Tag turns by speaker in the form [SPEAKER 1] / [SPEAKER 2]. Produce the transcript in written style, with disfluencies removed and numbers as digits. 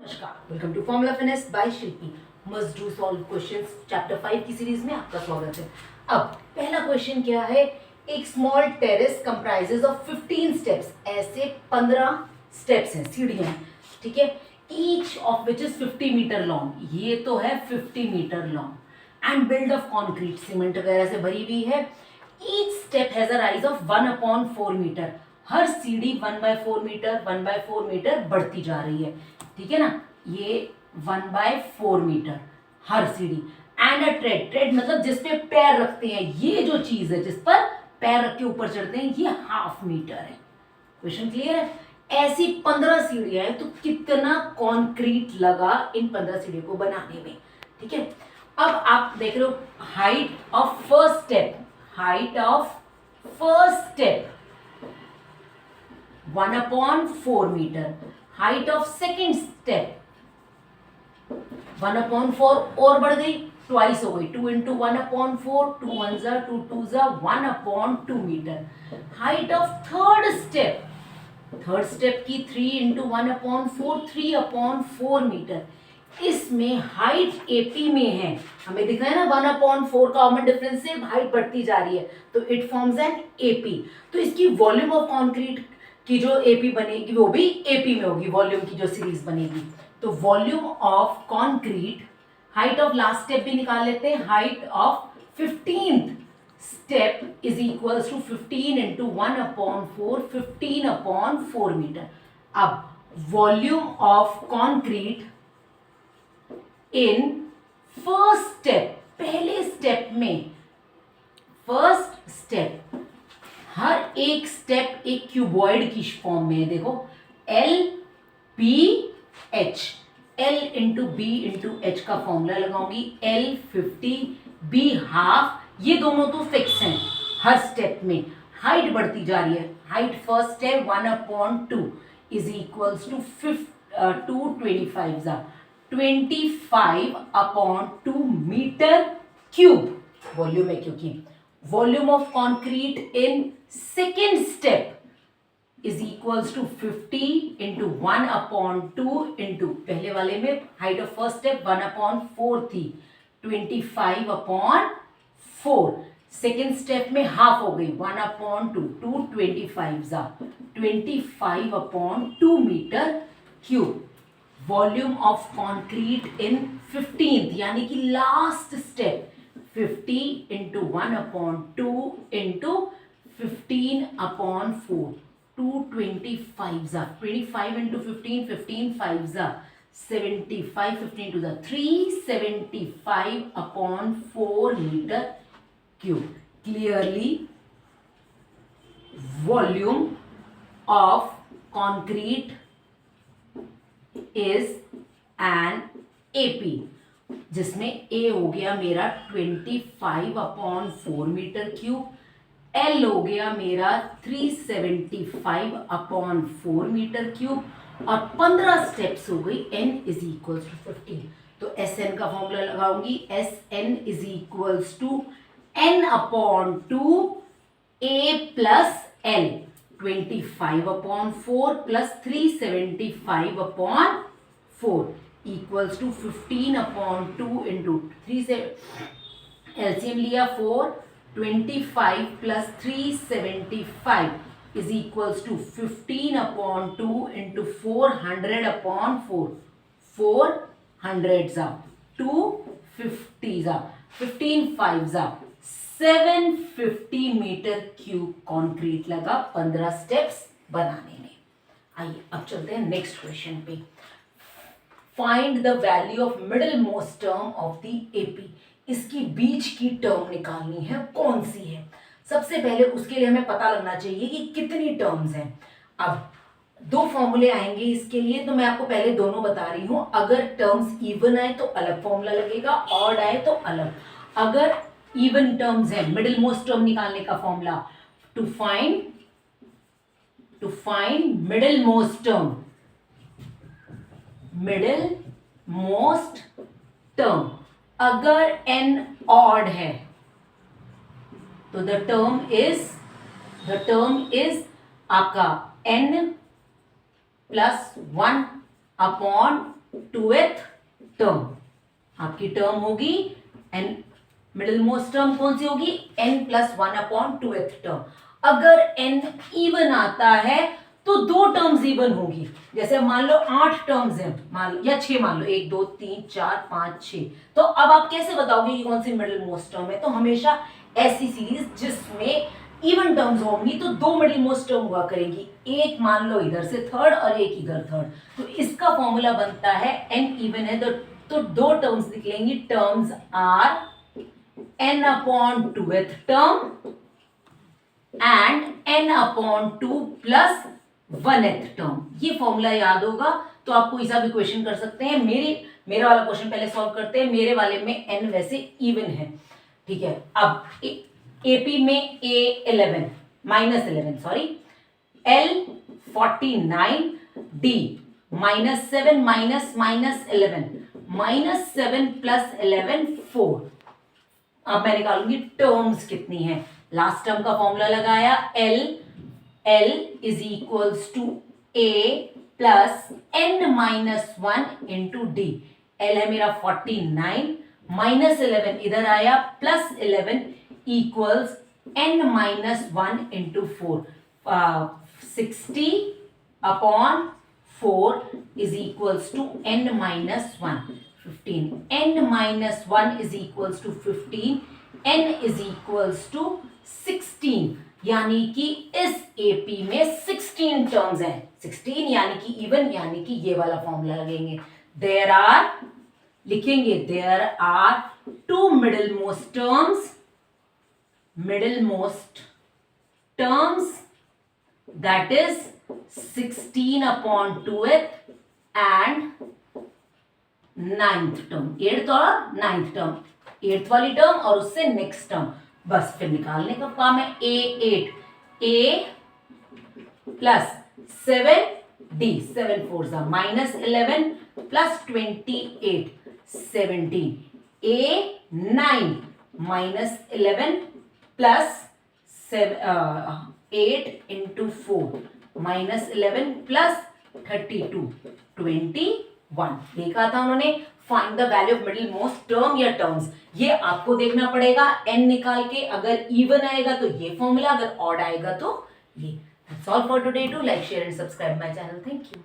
[SPEAKER 1] नमस्कार, welcome to formula finesse by Shilpi. Must do solve questions chapter 5 की series में आपका स्वागत है। अब पहला क्वेश्चन क्या है, एक small terrace comprises of 15 steps. ऐसे 15 स्टेप्स हैं, सीढ़ियां हैं, ठीक है। Each of which is 50 metre long, ये तो है 50 metre long and build of concrete, cement वगैरह से भरी हुई है। Each step has a rise of 1/4 metre. हर सीढ़ी 1/4 मीटर 1/4 मीटर बढ़ती जा रही है, ठीक है ना। ये 1/4 मीटर हर सीढ़ी। एंड अ ट्रेड, ट्रेड मतलब जिसपे पैर रखते हैं, ये जो चीज है जिस पर पैर रख के ऊपर चढ़ते हैं, ये 1/2 मीटर है। क्वेश्चन क्लियर है। ऐसी 15 सीढ़ियां हैं, तो कितना कंक्रीट लगा इन 15 सीढ़ियों को बनाने में, ठीक है। अब आप देख रहे हो height of first step, height of first step 1/4 metre, height of second step 1/4 और बढ़ गई, ट्वाइस हो गई, 2 × 1/4, 2 1 जा 2 2 जा 1/2 metre. Height of third step, third step की 3 × 1/4, 3/4 मीटर। इसमें हाइट एपी में है, हमें दिखा है ना 1/4 का कॉमन डिफरेंस से हाइट बढ़ती जा रही है, तो इट फॉर्म्स एन एपी। तो इसकी वॉल्यूम ऑफ कॉन्क्रीट की जो एपी बनेगी वो भी एपी में होगी, वॉल्यूम की जो सीरीज बनेगी। तो volume of concrete, height of last step भी निकाल लेते हैं, height of 15th step is equals to 15 × 1/4, 15/4 metre. अब volume of concrete in first step, पहले स्टेप में, फर्स्ट स्टेप, हर एक स्टेप एक क्यूबॉइड की फॉर्म में है। देखो L B H, L into B into H का फॉर्मूला लगाऊंगी, एल 50 बी 1/2, ये दोनों तो फिक्स हैं। हर स्टेप में हाइट बढ़ती जा रही है, height first step 1/2 is equals to 225 जा 25/2 मीटर क्यूब वॉल्यूम है, क्योंकि volume of concrete in second step is equals to 50 × 1/2 into, पहले वाले में हाइट ऑफ फर्स्ट स्टेप 1/4 थी, 25/4, सेकेंड स्टेप में हाफ हो गई 1/2, 225 जा 25/2 metre cube. Volume of concrete in 15th यानी कि लास्ट स्टेप 50 × 1/2 इंटू 15/4, 225 जा 25 × 15, 15 5 जा 75, 15 2 जा 375/4 metre cube. Clearly volume of concrete is an AP, जिसमें ए हो गया मेरा 25/4 मीटर क्यूब, एल हो गया मेरा 375/4 मीटर क्यूब, और 15 स्टेप्स हो गई, n इज इक्वल्स टू 15। तो एस एन का फॉर्मूला लगाऊंगी, S n is equals to n/2 a plus l, 25/4 plus 375/4 equals to 15/2 into 3 से एलसीएम लिया 4, 25 plus 375 is equals to 15/2 into 400/4, 400 जा 250 जा 15 5 जा 750 मीटर क्यूब कंक्रीट लगा 15 स्टेप्स बनाने में। आइए अब चलते हैं नेक्स्ट क्वेश्चन पे। Find the value of middle most term of the AP. इसकी बीच की टर्म निकालनी है, कौन सी है। सबसे पहले उसके लिए हमें पता लगना चाहिए कि कितनी टर्म्स हैं। अब दो फॉर्मूले आएंगे इसके लिए, तो मैं आपको पहले दोनों बता रही हूं। अगर टर्म्स इवन आए तो अलग फॉर्मूला लगेगा, ऑड आए तो अलग। अगर इवन टर्म्स है, मिडिल मोस्ट टर्म निकालने का formula, to find middle most term, middle most term, अगर n ऑड है तो द टर्म इज आपका n +1/2 2th टर्म, आपकी टर्म होगी n, मिडिल मोस्ट टर्म कौन सी होगी, n+1/2th टर्म। अगर n इवन आता है तो 2 टर्म्स इवन होगी। जैसे मान लो 8 टर्म्स हैं, मान लो, या 6 मान लो, 1 2 3 4 5 6, तो अब आप कैसे बताओगे कि कौन सी मिडिल मोस्ट टर्म है। तो हमेशा ऐसी सीरीज जिसमें इवन टर्म्स होंगी तो 2 मिडिल मोस्ट टर्म हुआ करेंगी, एक मान लो इधर से थर्ड और एक इधर थर्ड। तो इसका फॉर्मूला बनता है n इवन है तो 2 टर्म्स निकलेंगी, terms are n/2th term and n/2 plus 1th term. ये फॉर्मूला याद होगा तो आप कोई सा भी क्वेश्चन कर सकते हैं। मेरा वाला क्वेश्चन पहले सॉल्व करते हैं। मेरे वाले में n वैसे इवन है, ठीक है। अब एपी में A11 -11 सॉरी, L49, D -7 -11 -7 + 11 4। अब मैं निकालूंगी टर्म्स कितनी है। लास्ट टर्म का फॉर्मूला लगाया, L is equals to A plus n-1 into D। L है मेरा 49, -11 इधर आया, +11 equals n-1 into 4। 60/4 is equals to n-1, 15। n-1 is equals to 15, n is equals to 16, यानी कि इस एपी में 16 टर्म्स हैं। 16 यानी कि इवन, यानी कि ये वाला फॉर्मूला लगेंगे। देयर आर, लिखेंगे there are 2 middle most terms that is 16/2th and 9th term, 8th और 9th टर्म, 8th वाली टर्म और उससे नेक्स्ट टर्म। बस फिर निकालने का काम है। A8, A plus 7D, 7 4 -11 plus 28 17, A9 -11 plus 8 into 4 -11 plus 32 21। देखा था उन्होंने, find the value of middle most term या टर्म्स। ये आपको देखना पड़ेगा n निकाल के, अगर इवन आएगा तो ये फॉर्मूला, अगर ऑड आएगा तो ये। That's all for today. To like share and subscribe my channel. Thank you.